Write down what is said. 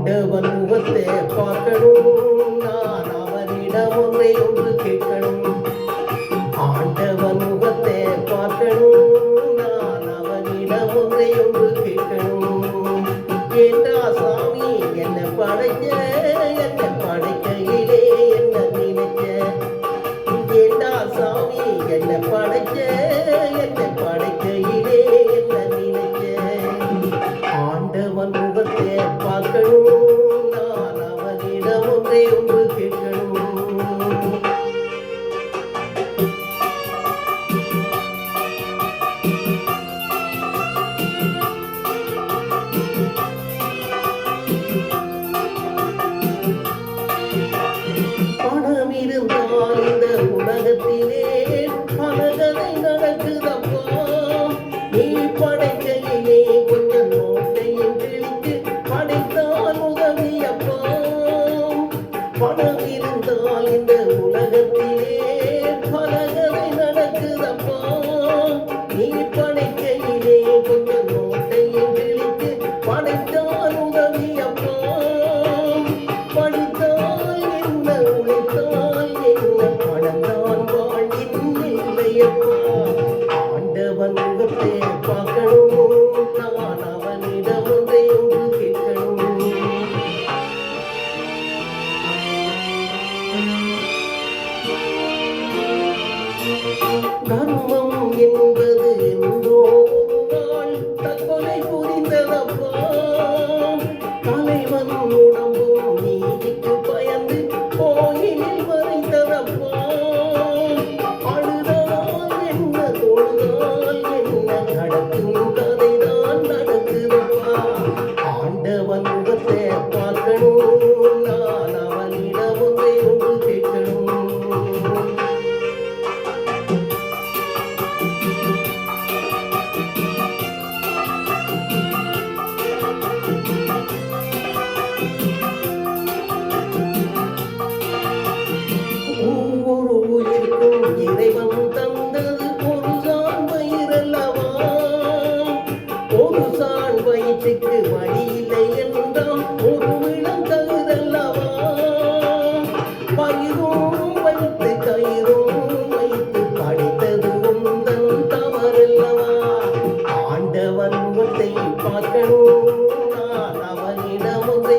ஆண்டவன் முகத்தை பார்க்கணும், நான் அவனிடம் ஒன்று கேட்கணும். ஆண்டவன் முகத்தை பார்க்கணும், நான் அவனிடம் ஒன்று கேட்கணும். ஏண்டா சாமி என்ன படைக்க, என்ன படைக்கையிலே என்ன நினைச்ச? ஏண்டா சாமி என்ன படைக்க, என்ன படைக்கையிலே என்ன நினைச்ச? ஆண்டவன் முகத்தை பார்க்கணும், நான் அவனிடம் ஒன்று கேட்கணும். பணம் இருந்தால் இந்த உலகத்திலே பலகதை நடக்குதப்பா. நீ படைக்கையிலே கொஞ்சம் நோட்டையும் கிழித்து படைத்தால் உதவியப்பா. பணம் இருந்தால் இந்த உலகத்திலே பலகதை நடக்குதப்பா. நீ படைக்கையிலே கொஞ்சம் நோட்டையும் கிழித்து படைத்தால் உதவியப்பா. படித்தால் என்ன, உழைத்தால் என்ன, பணந்தான் வாழ்வின் இல்லையப்பா. ஆண்டவன் முகத்தை பார்க்கணும், நான் அவனிடம் ஒன்று கேட்கணும். தர்மம் என்பது என்றோ ஒரு நாள் தற்கொலை புரிந்ததப்பா. தலைவன் உடம்பும் நீதிக்கு பயந்து கோயிலில் மறைந்ததப்பா. அழுதால் என்ன, தொழுதால் என்ன, நடக்கும் கதைதான் நடக்குதப்பா. ஆண்டவன் முகத்தை பார்க்கணும், நான் அவனிடம் ஒன்று கேட்கணும். ஒவ்வொரு உயிர்க்கும் இறைவன் தந்தது ஒரு சான் வயிறல்லவா. ஒரு சான் வயிற்றுக்கு வழி இல்லை என்றால் ஒரு இளம் தகுதல்லவா. பயிரும் வைத்து கயிறும் வைத்து படித்தது உந்தன் தவறல்லவா. ஆண்டவன் முகத்தை பார்க்கணும், நான் அவனிடம் ஒன்று